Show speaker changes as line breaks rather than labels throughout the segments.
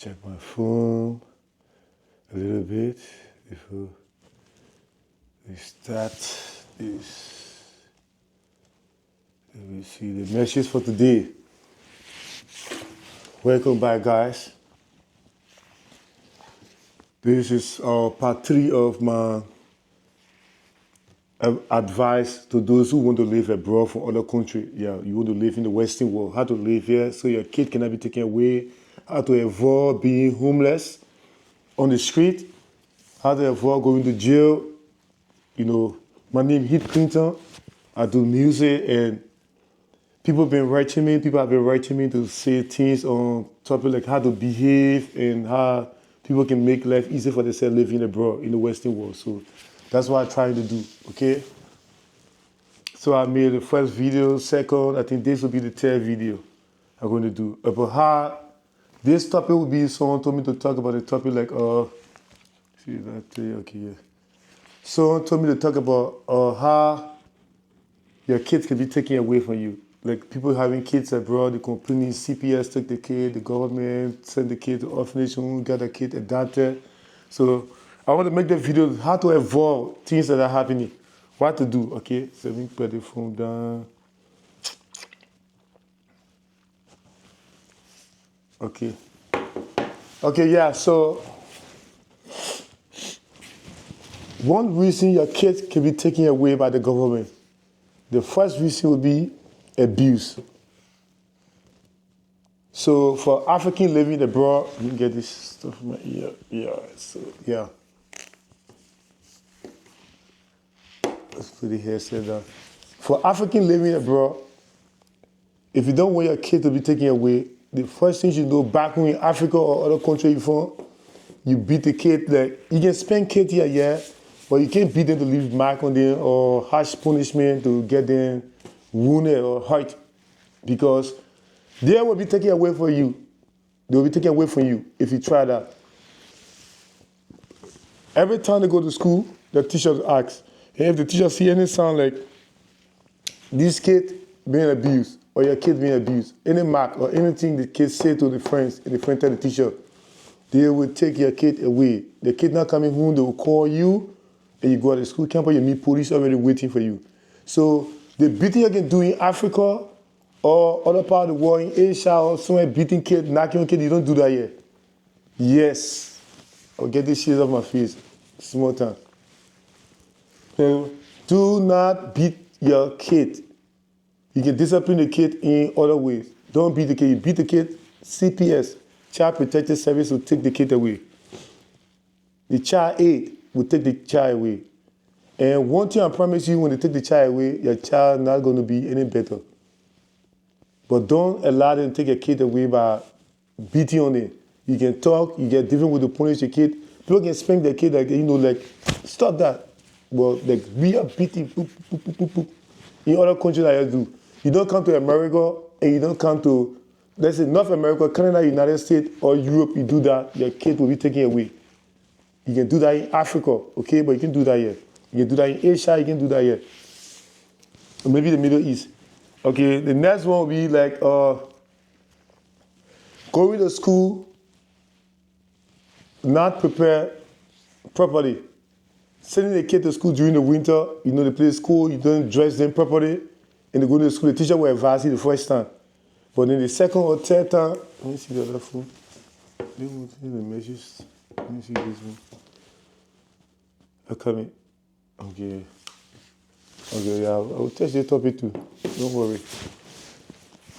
check my phone a little bit before we start this. Let me see the message for today. Welcome back, guys. This is part 3 of my advice to those who want to live abroad from other country. Yeah, you want to live in the Western world. How to live here so your kid cannot be taken away. How to avoid being homeless on the street. How to avoid going to jail. You know, my name is Heath Clinton. I do music and people have been writing me to say things on topic like how to behave and how people can make life easier for themselves living abroad in the Western world. So that's what I'm trying to do, okay? So I made the first video, second, I think this will be the third video I'm going to do. About how this topic will be, someone told me to talk about a topic like, see that, okay, yeah. Someone told me to talk about how your kids can be taken away from you. Like people having kids abroad, they complaining, CPS took the kid, the government sent the kid to orphanage home, got the kid adopted. So I want to make the video how to avoid things that are happening. What to do, okay? So let me put the phone down. Okay. Okay, yeah, so one reason your kids can be taken away by the government. The first reason would be abuse. So for African living abroad, let me get this stuff in my ear. Yeah, so yeah. Let's put the headset down. For African living abroad, if you don't want your kid to be taken away, the first thing you do back home in Africa or other country you from, you beat the kid. Like you can spend kid here, yeah, but you can't beat them to leave mark on them or harsh punishment to get them wounded or hurt, because they will be taken away from you. They will be taken away from you if you try that. Every time they go to school, the teachers ask, and if the teacher see any sound like this kid being abused or your kid being abused, any mark or anything the kid say to the friends and the friend tell the teacher, they will take your kid away. The kid not coming home, they will call you and you go to the school campus, you meet police already waiting for you. So the beating you can do in Africa or other part of the world, in Asia or somewhere, beating kid, knocking on kid, you don't do that here. Yes. I'll get this shit off my face. Small time. So, do not beat your kid. You can discipline the kid in other ways. Don't beat the kid. You beat the kid, CPS, Child Protective Service, will take the kid away. The child aid will take the child away. And one thing I promise you, when they take the child away, your child not going to be any better. But don't allow them to take your kid away by beating on it. You can talk, you get different with the punish your kid. People can spank their kid like, like, stop that. But like, we are beating, boop, boop, boop, boop, boop. In other countries like you do. You don't come to America and you don't come to, let's say, North America, Canada, United States, or Europe, you do that, your kid will be taken away. You can do that in Africa, okay? But you can do that here. You can do that in Asia, you can do that here. Or maybe the Middle East. Okay, the next one will be like going to school, not prepared properly. Sending the kid to school during the winter, they play school, you don't dress them properly, and they go to school, the teacher will advise you the first time. But then the second or third time, let me see the other phone. Let me see the messages. Let me see this one. Coming. Okay. Okay, yeah, I'll test the topic too. Don't worry.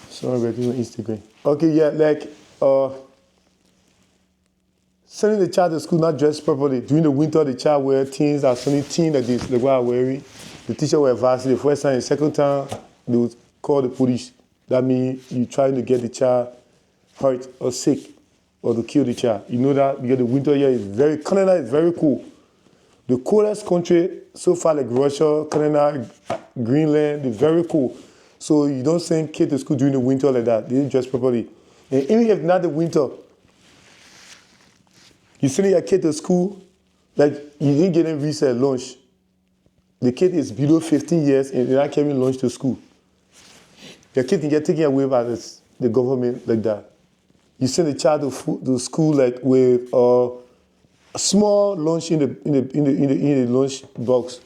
Sorry, we're doing Instagram. Okay, yeah, like sending the child to school not dressed properly. During the winter, the child wear things that sunny things that they are wearing. The teacher will advise you the first time, the second time, they will call the police. That means you're trying to get the child hurt or sick or to kill the child. You know that because the winter here is Canada is very cool. The coolest country so far, like Russia, Canada, Greenland, they're very cool. So you don't send kids to school during the winter like that. They didn't dress properly. And even if not the winter, you send your kid to school, like you didn't get them visa lunch. The kid is below 15 years and they're not carrying lunch to school. Your kid can get taken away by the government like that. You send the child to school like with a small lunch in the lunch box.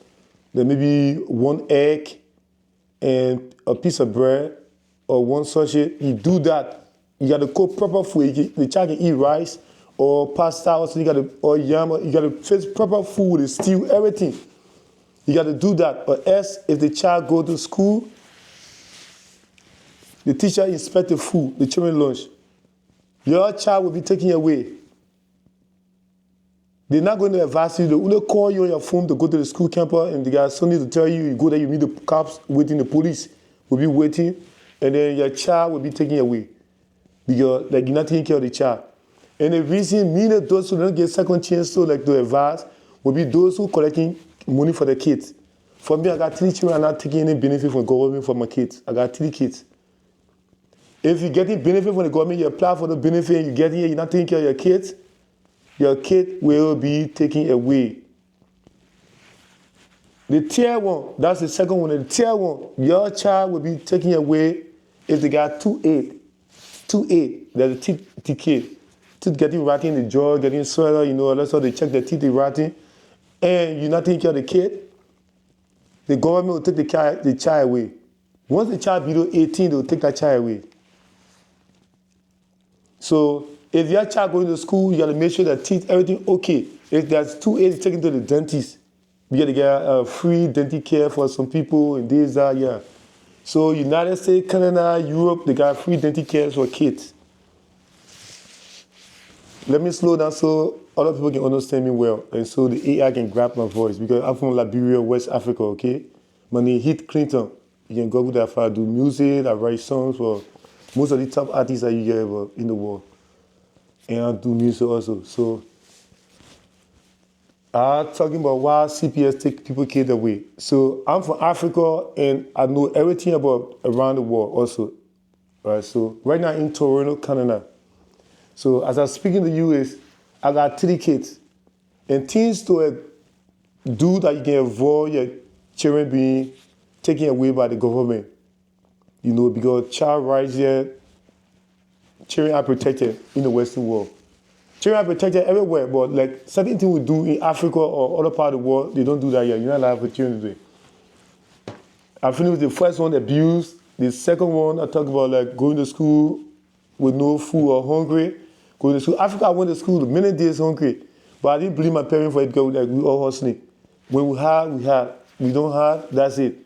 There may be one egg and a piece of bread or one sausage. You do that. You got to cook proper food. The child can eat rice or pasta or something. Or yam. You got to fix proper food with stew, everything. You got to do that. Or else, if the child go to school, the teacher inspect the food, the children's lunch. Your child will be taken away. They're not going to advise you. They will call you on your phone to go to the school campus, and they got something to tell you. You go there, you meet the cops waiting, the police will be waiting, and then your child will be taken away because like you're not taking care of the child. And the reason many of those who don't get second chance to advise will be those who collecting money for the kids. For me, I got 3 children. I'm not taking any benefit from government for my kids. I got 3 kids. If you're getting benefit from the government, you apply for the benefit, and you get here, you're not taking care of your kid will be taken away. The tier 1, that's the second one. The tier 1, your child will be taken away if they got 2-8. 2-8, there's a teeth kid. Teeth getting rotting in the jaw, getting swollen, that's how they check the teeth, they rotting. And you're not taking care of the kid, the government will take the child away. Once the child below 18, they'll take that child away. So if your child going to school, you got to make sure that teeth, everything okay. If there's 2-8, take it to the dentist. You got to get free dental care for some people and this, that, yeah. So United States, Canada, Europe, they got free dental care for kids. Let me slow down so other people can understand me well, and so the AI can grab my voice, because I'm from Liberia, West Africa, okay? My name is Hit Clinton. You can Google that. I do music, I write songs for most of the top artists that you get in the world. And I do music also. So I'm talking about why CPS take people kids away. So I'm from Africa, and I know everything about around the world also. All right, so right now in Toronto, Canada. So as I'm speaking to you, I got 3 kids. And things to do that you can avoid your children being taken away by the government. Because child rights here, children are protected in the Western world. Children are protected everywhere, but like certain things we do in Africa or other part of the world, they don't do that here. You're not allowed for children to do it. I finished with the first one, abuse. The second one, I talk about like going to school with no food or hungry. Going to school. Africa, I went to school many days hungry, but I didn't blame my parents for it because like, we all hustling. When we have, we have. We don't have, that's it.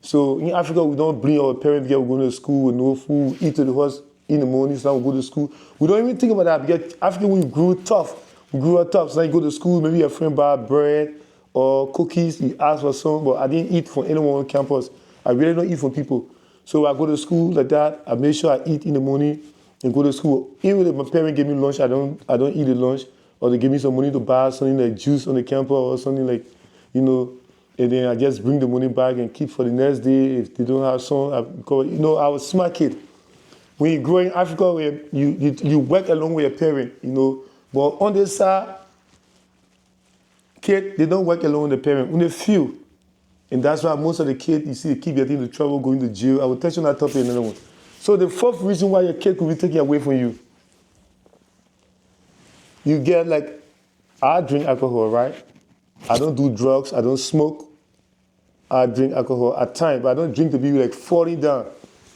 So in Africa, we don't blame our parents because we're going to school with no food, eat to the horse in the morning, so now we go to school. We don't even think about that because Africa, we grew tough. We grew up tough. So now you go to school, maybe your friend buy bread or cookies, you ask for some, but I didn't eat from anyone on campus. I really don't eat from people. So I go to school like that. I make sure I eat in the morning and go to school. Even if my parents give me lunch, I don't eat the lunch, or they give me some money to buy something like juice on the campus or something like, and then I just bring the money back and keep for the next day. If they don't have some, I was a smart kid. When you grow in Africa, where you work along with your parent, but on this side, kids, they don't work alone with the parent. Only few. And that's why most of the kids, you see, they keep getting into trouble, going to jail. I will touch on that topic in another one. So the fourth reason why your kid could be taken away from you, you get like, I drink alcohol, right? I don't do drugs, I don't smoke. I drink alcohol at times, but I don't drink to be like falling down.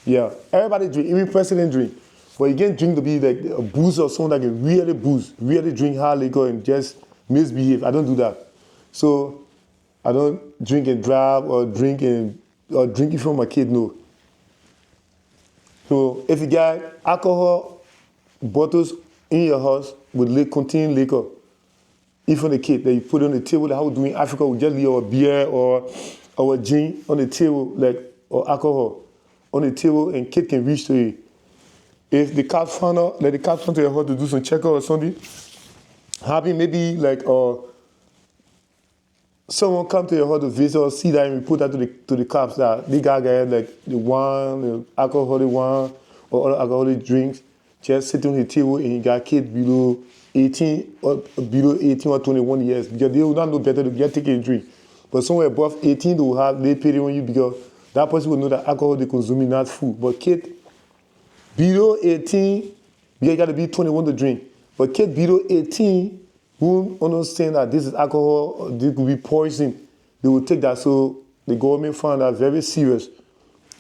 Yeah, everybody drink, even president drink. But you can't drink to be like a boozer or someone that can really booze, really drink hard liquor and just misbehave. I don't do that. So I don't drink and drive or drink it from my kid, no. So if you got alcohol bottles in your house with containing liquor, even the kid that you put on the table, like how we do in Africa, we just leave our beer or our gin on the table, or alcohol on the table, and kid can reach to it. If the cops found out, like the cops come to your house to do some checkup or something, having maybe like someone come to your house to visit or see that and report that to the cops that they got like the wine, the alcoholic wine or other alcoholic drinks, just sitting on the table, and you got kids below 18 or 21 years, because they will not know better to get taken a drink. But somewhere above 18, they pay on you because that person will know that alcohol they consuming, not food. But kid below 18, You got to be 21 to drink. But kid below 18 won't understand that this is alcohol, or this could be poison. They will take that. So the government found that very serious.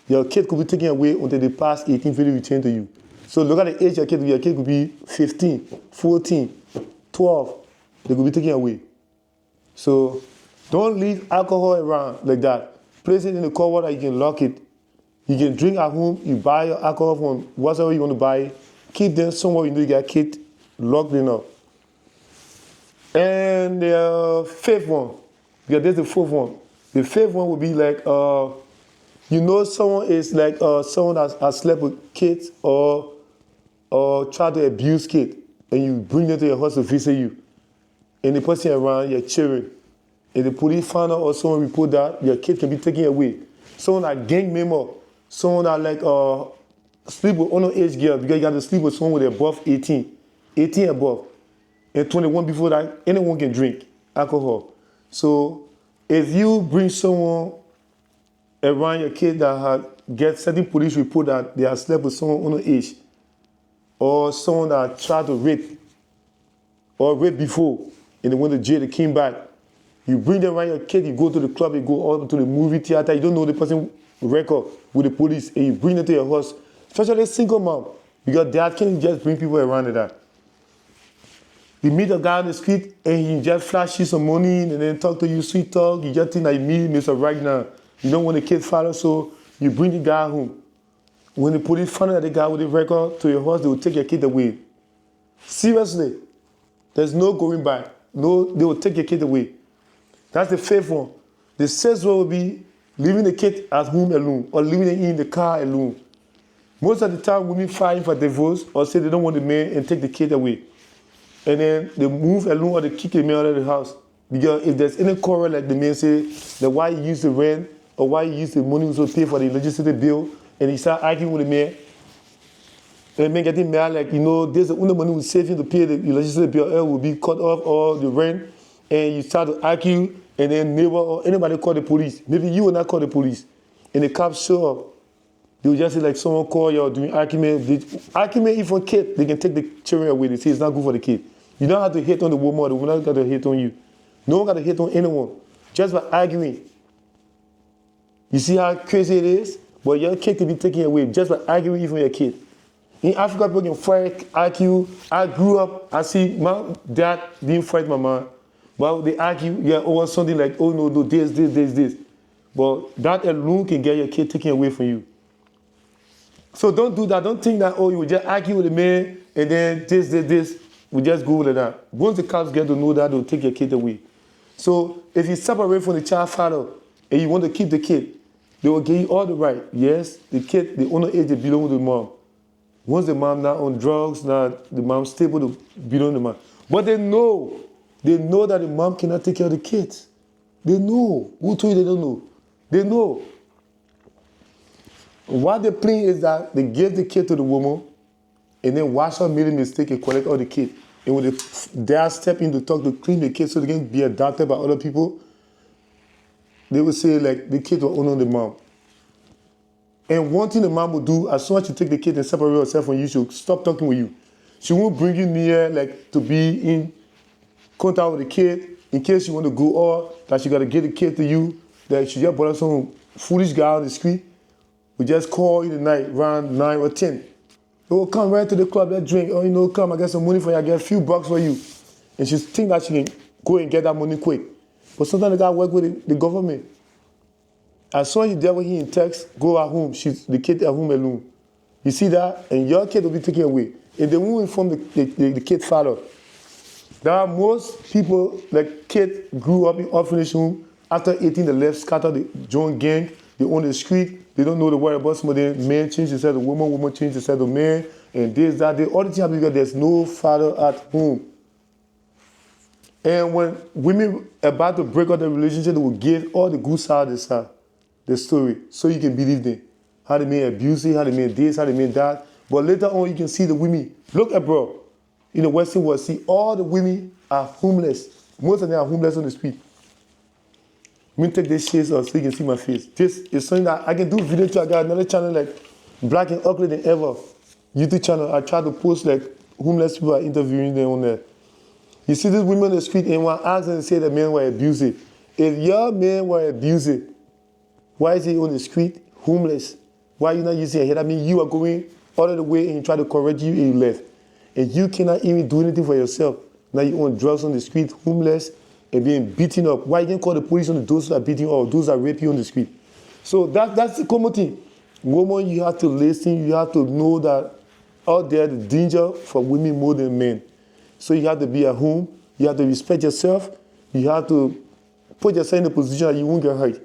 Your kid could be taken away until they pass 18 for the return to you. So look at the age your kid could be 15, 14, 12. They could be taken away. So don't leave alcohol around like that. Place it in the cupboard that you can lock it. You can drink at home. You buy your alcohol from whatever you want to buy. Keep them somewhere you know you got a kid. Lock them up. And the fifth one, because there's the fourth one. The fifth one would be like, you know someone is like someone that has slept with kids or try to abuse kids, and you bring them to your house to visit you. And the person around your children. If the police find out or someone report that, your kid can be taken away. Someone that gang member, someone that like sleep with underage girls, because you got to sleep with someone with above 18 above, and 21 before that, anyone can drink alcohol. So if you bring someone around your kid that get certain police report that they have slept with someone underage, or someone that tried to rape, or rape before, and they went to jail, they came back, you bring them around your kid, you go to the club, you go out to the movie theater, you don't know the person record with the police, and you bring them to your house, especially a single mom, because dad can't just bring people around like that. You meet a guy on the street, and he just flash you some money, and then talk to you, sweet talk, you just think that you meet Mr. Right now. You don't want the kid father, so you bring the guy home. When the police find out that the guy with the record to your house, they will take your kid away. Seriously, there's no going back. No, they will take your kid away. That's the fifth one. The sixth one will be leaving the kid at home alone or leaving it in the car alone. Most of the time, women fighting for divorce or say they don't want the man and take the kid away. And then they move alone or they kick the man out of the house. Because if there's any quarrel, like the man say, that why he used the rent or why he used the money to pay for the legislative bill, and he start arguing with the man, and the man getting mad, like, you know, there's the only money we saving to pay the legislative bill will be cut off or the rent, and you start to argue, and then neighbor or anybody call the police. Maybe you will not call the police. And the cops show up. They will just say, like, someone call you or doing argument. Argument even kid, they can take the children away. They say it's not good for the kid. You don't have to hit on the woman or the woman got to hit on you. No one got to hit on anyone. Just by arguing. You see how crazy it is? But your kid can be taken away just by arguing even your kid. In Africa, people can fight, argue. I grew up, I see my dad didn't fight my mom. But they argue, yeah, over something like, oh no, this. But that alone can get your kid taken away from you. So don't do that. Don't think that, oh, you will just argue with the man and then this. We just go with that. Once the cops get to know that, they'll take your kid away. So if you separate from the child father and you want to keep the kid, they will give you all the right. Yes, the kid, the underage, they belong to the mom. Once the mom not on drugs, not the mom stable, to belong to the mom. But they know that the mom cannot take care of the kids. They know. Who told you they don't know? They know. What they plan is that they give the kid to the woman and then watch her make a mistake and collect all the kid. And when the dad step in to talk to clean the kid so they can be adopted by other people, they will say like the kid will honor the mom. And one thing the mom will do, as soon as you take the kid and separate herself from you, she'll stop talking with you. She won't bring you near like to be in contact with the kid in case you want to go or that she got to get the kid to you, that she just brought some foolish guy on the street. We just call in the night around 9 or 10. Oh, come right to the club, let's drink. Oh, you know, come, I get some money for you, I get a few bucks for you. And she think that she can go and get that money quick. But sometimes the guy work with the government. As soon as you deal with him in text, go at home, the kid at home alone. You see that? And your kid will be taken away. If they won't inform the kid's father. There are most people, like kids grew up in orphanage home, after 18 they left, scattered, they joined gang, they own the street, they don't know the whereabouts, but then man changed himself to woman changed herself to man, and this, that, all the things happen because there's no father at home. And when women about to break up the relationship, they will give all the good side of the story, so you can believe them. How they made abuse, how they made this, how they made that. But later on, you can see the women. Look abroad. In the Western world, see all the women are homeless. Most of them are homeless on the street. Let me take this shades off so you can see my face. This is something that I can do video to. I got another channel like black and ugly than ever. YouTube channel, I try to post like homeless people are interviewing them on there. You see these women on the street and one ask them to say the men were abusive. If your man were abusive, why is he on the street homeless? Why are you not using your head? I mean, you are going all of the way and you try to correct you and you left. And you cannot even do anything for yourself. Now you on drugs on the street, homeless, and being beaten up. Why you can call the police on those that are beating you or those that rape you on the street? So that's the common thing. Woman, you have to listen. You have to know that out there the danger for women more than men. So you have to be at home. You have to respect yourself. You have to put yourself in a position that you won't get hurt.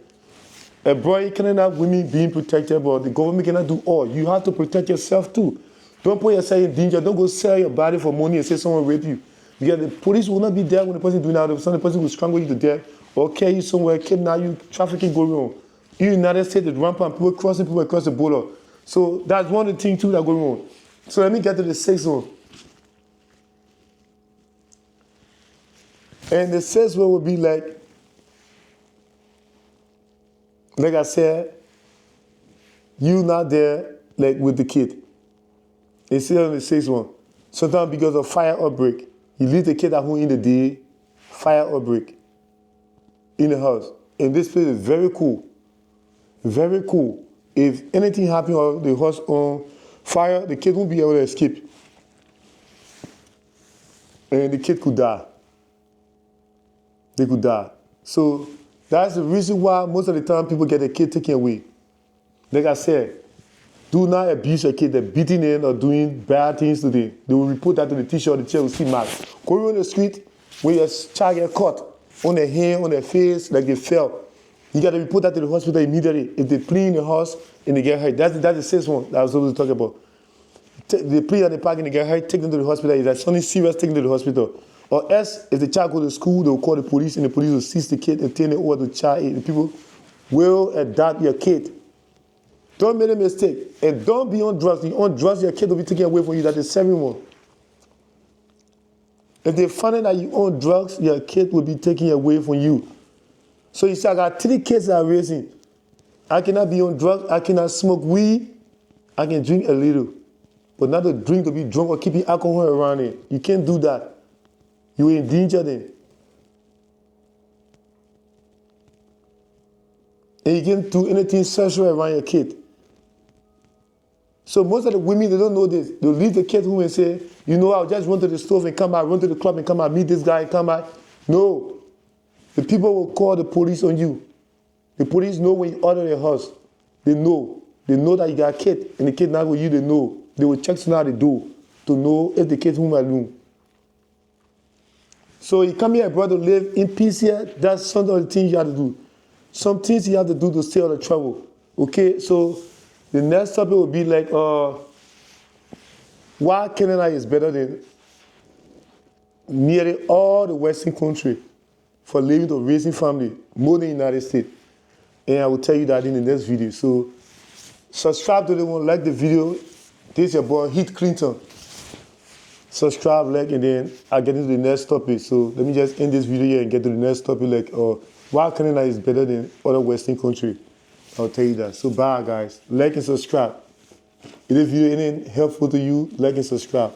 A boy cannot have women being protected, but the government cannot do all. You have to protect yourself too. Don't put yourself in danger. Don't go sell your body for money and say someone raped you. Because the police will not be there when the person doing that. The person will strangle you to death or carry you somewhere, kidnap you, trafficking going on. In the United States, the rampant people crossing people across the border. So that's one of the things too that going on. So let me get to the sixth one. And the sixth one would be like I said, you not there like with the kid. It's still on the sixth one. Sometimes because of fire outbreak, you leave the kid at home in the day, fire outbreak in the house. And this place is very cool. Very cool. If anything happens or the house on fire, the kid won't be able to escape. And the kid could die. They could die. So that's the reason why most of the time people get their kid taken away. Like I said, do not abuse your kid. They're beating them or doing bad things to them. They will report that to the teacher or the teacher will see marks. Going on the street, when your child get caught on their hand, on their face, like they fell, you got to report that to the hospital immediately. If they play in the house and they get hurt, that's the sixth one that I was supposed to talk about. They play at the park and they get hurt, take them to the hospital. If there's something serious, take them to the hospital. Or else, if the child go to school, they will call the police and the police will seize the kid and turn it over to the child. The people will adopt your kid. Don't make a mistake. And don't be on drugs. If you're on drugs, your kid will be taken away from you. That's the seventh one. If they find out that you're on drugs, your kid will be taken away from you. So you say, I got 3 kids that are raising. I cannot be on drugs. I cannot smoke weed. I can drink a little. But not to drink to be drunk or keeping alcohol around it. You can't do that. You endanger them. And you can't do anything sexual around your kid. So most of the women, they don't know this. They'll leave the kid home and say, you know, I'll just run to the stove and come back, run to the club and come back, meet this guy and come back. No. The people will call the police on you. The police know when you order their house. They know. They know that you got a kid and the kid not with you, they know. They will check something at the door to know if the kid's home alone. So you come here abroad to live in peace here, that's some of the things you have to do. Some things you have to do to stay out of trouble. Okay, so the next topic will be like, why Canada is better than nearly all the Western countries for living to raising family, more than the United States. And I will tell you that in the next video. So subscribe to the one, like the video. This is your boy, Heath Clinton. Subscribe, like, and then I'll get into the next topic. So let me just end this video here and get to the next topic, like why Canada is better than other Western countries. I'll tell you that. So bye, guys. Like and subscribe. If this video ain't helpful to you, like and subscribe.